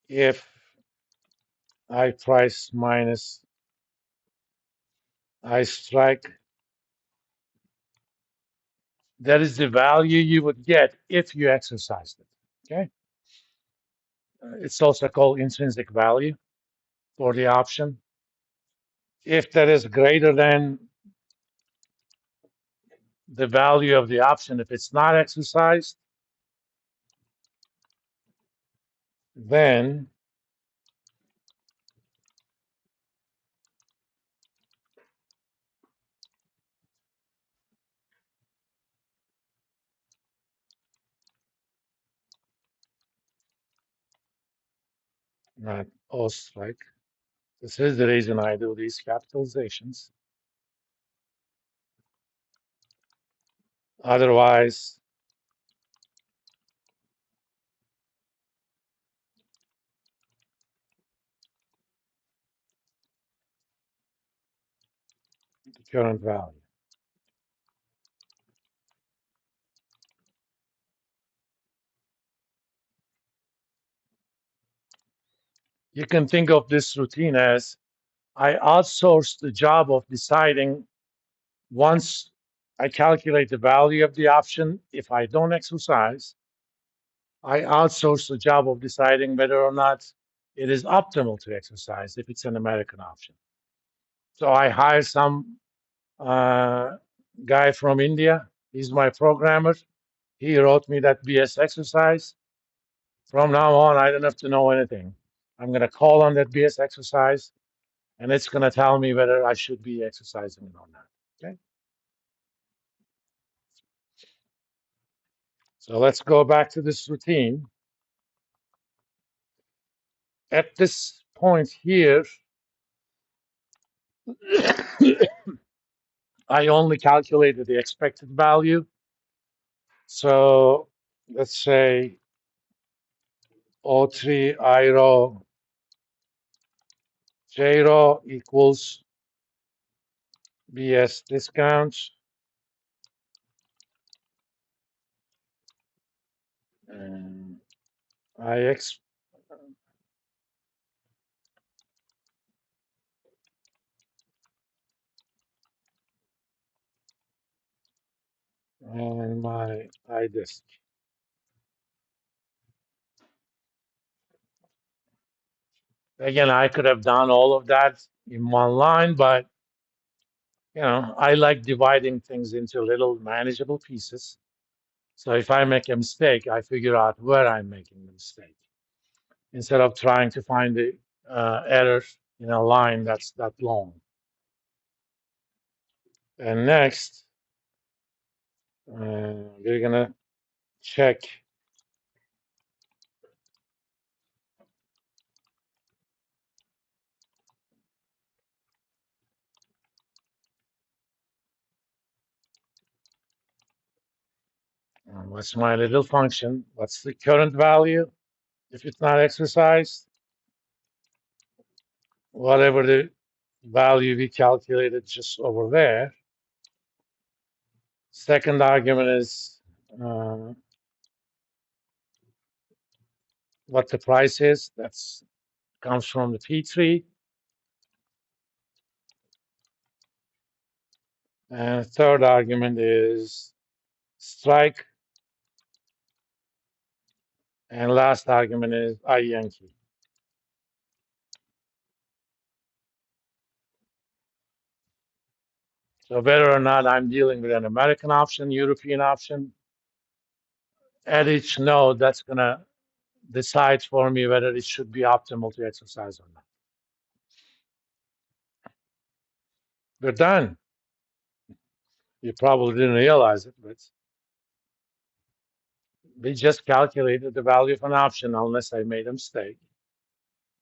if I price minus I strike, that is the value you would get if you exercised it. Okay. It's also called intrinsic value for the option. If that is greater than the value of the option, if it's not exercised, then not O strike. This is the reason I do these capitalizations. Otherwise, the current value. You can think of this routine as I outsource the job of deciding once I calculate the value of the option. If I don't exercise, I outsource the job of deciding whether or not it is optimal to exercise if it's an American option. So I hire some guy from India. He's my programmer. He wrote me that BS exercise. From now on, I don't have to know anything. I'm going to call on that BS exercise, and it's going to tell me whether I should be exercising it or not. Okay. So let's go back to this routine. At this point here, I only calculated the expected value. So let's say O3 I rho J rho equals BS discount. And IX and my IDISC. Again, I could have done all of that in one line, but I like dividing things into little manageable pieces. So if I make a mistake, I figure out where I'm making the mistake instead of trying to find the error in a line that's that long. And next, we're gonna check what's my little function, what's the current value if it's not exercised, whatever the value we calculated just over there. Second argument is what the price is. That's comes from the P tree. And third argument is strike. And last argument is I Yankee. So whether or not I'm dealing with an American option, European option, at each node, that's going to decide for me whether it should be optimal to exercise or not. We're done. You probably didn't realize it, but we just calculated the value of an option unless I made a mistake.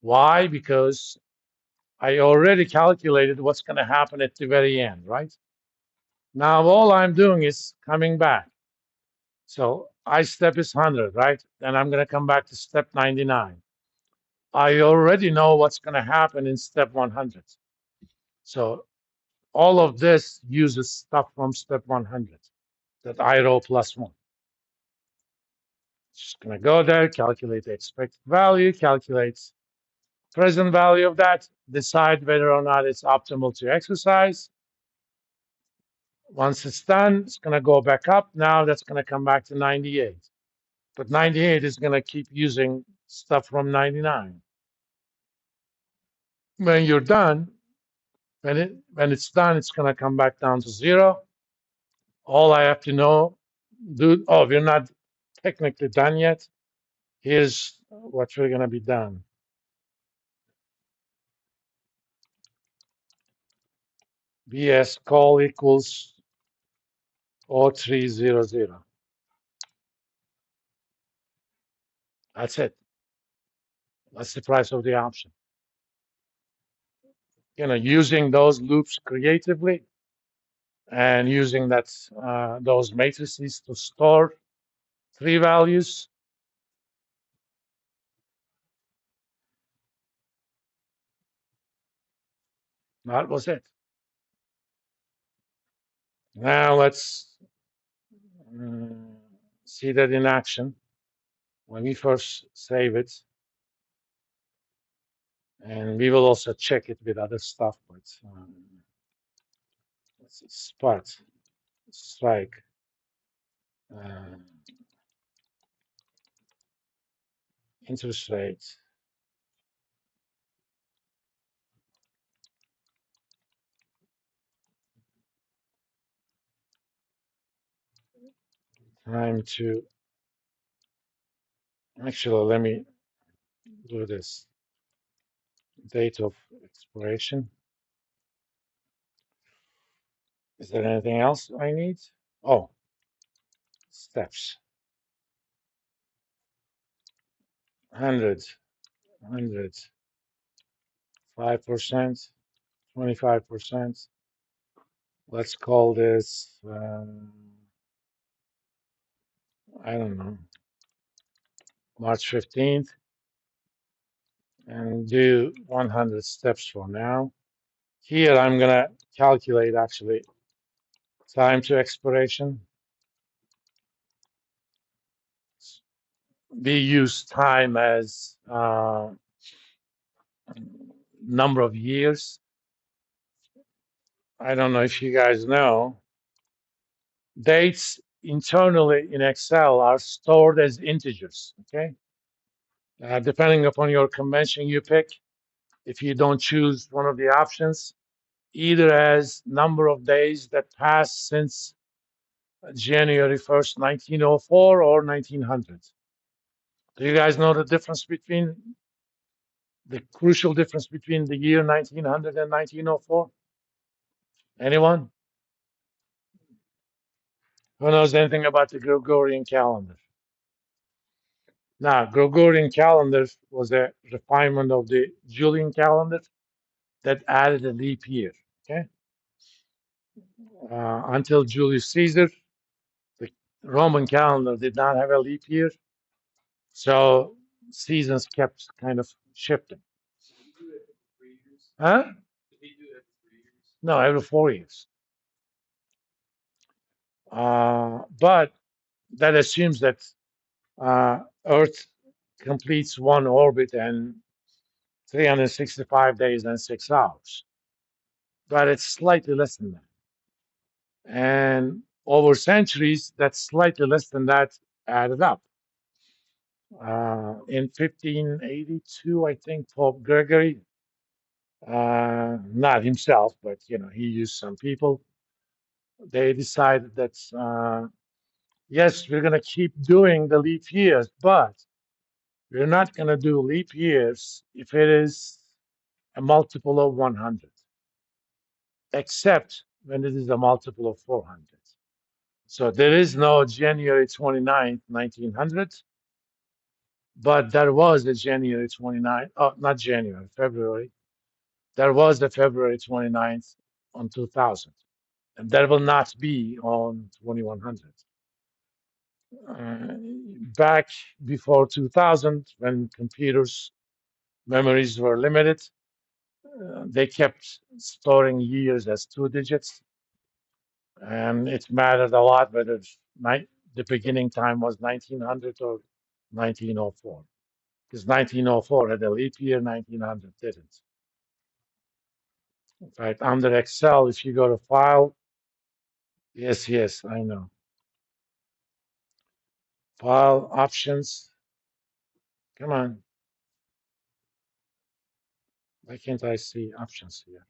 Why? Because I already calculated what's going to happen at the very end, right? Now all I'm doing is coming back. So I step is 100, right? Then I'm going to come back to step 99. I already know what's going to happen in step 100. So all of this uses stuff from step 100 that I roll plus 1. Just gonna go there, calculate the expected value, calculate present value of that, decide whether or not it's optimal to exercise. Once it's done, it's gonna go back up. Now that's gonna come back to 98. But 98 is gonna keep using stuff from 99. When you're done, when it's done, it's gonna come back down to 0. All I have to we're not technically done yet. Here's what we're gonna be done. BS call equals 0300. That's it. That's the price of the option. Using those loops creatively and using those matrices to store three values. That was it. Now let's see that in action. When we first save it, and we will also check it with other stuff, but let's see, spot, strike, interest rate, time to, actually, let me do this, date of expiration. Is there anything else I need? Oh, steps. 100, 5%, 25%. Let's call this, I don't know, March 15th, and do 100 steps for now. Here, I'm going to calculate actually time to expiration. We use time as number of years. I don't know if you guys know, dates internally in Excel are stored as integers, okay? Depending upon your convention you pick, if you don't choose one of the options, either as number of days that passed since January 1st, 1904 or 1900. Do you guys know the difference between the crucial difference between the year 1900 and 1904? Anyone? Who knows anything about the Gregorian calendar? Now, Gregorian calendar was a refinement of the Julian calendar that added a leap year. Okay, until Julius Caesar, the Roman calendar did not have a leap year, so seasons kept kind of shifting. Huh? No, every 4 years. But that assumes that Earth completes one orbit in 365 days and 6 hours. But it's slightly less than that. And over centuries, that's slightly less than that added up. In 1582, I think Pope Gregory, not himself, but he used some people. They decided that yes, we're going to keep doing the leap years, but we're not going to do leap years if it is a multiple of 100, except when it is a multiple of 400. So there is no January 29th, 1900, but there was a January 29th, oh, not January, February. There was the February 29th on 2000, and there will not be on 2100. Back before 2000, when computers' memories were limited, they kept storing years as 2 digits, and it mattered a lot whether the beginning time was 1900 or 1904. Because 1904 had a leap year, 1900 didn't. In fact, under Excel, if you go to File, yes, I know. File, Options, come on. Why can't I see options here?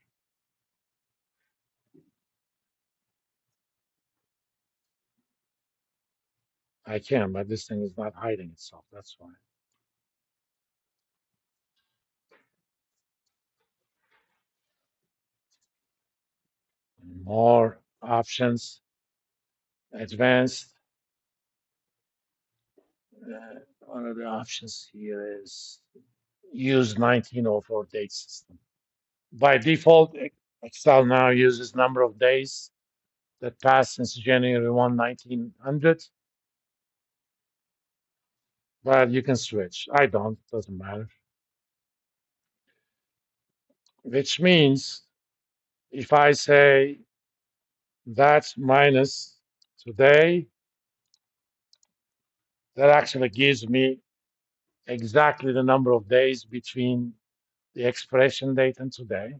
I can, but this thing is not hiding itself. That's why. More options, advanced. One of the options here is use 1904 date system. By default, Excel now uses number of days that passed since January 1, 1900. But you can switch. I don't, doesn't matter. Which means if I say that minus today, that actually gives me exactly the number of days between the expiration date and today.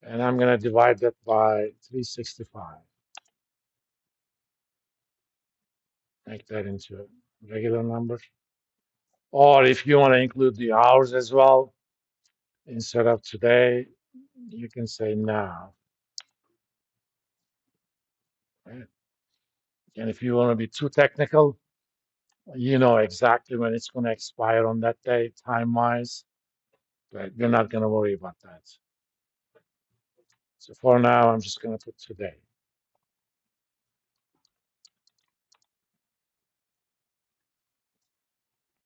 And I'm going to divide that by 365. Make that into a regular number. Or if you want to include the hours as well, instead of today, you can say now. Right? And if you want to be too technical, you know exactly when it's going to expire on that day, time-wise, but you're not going to worry about that. So for now, I'm just going to put today.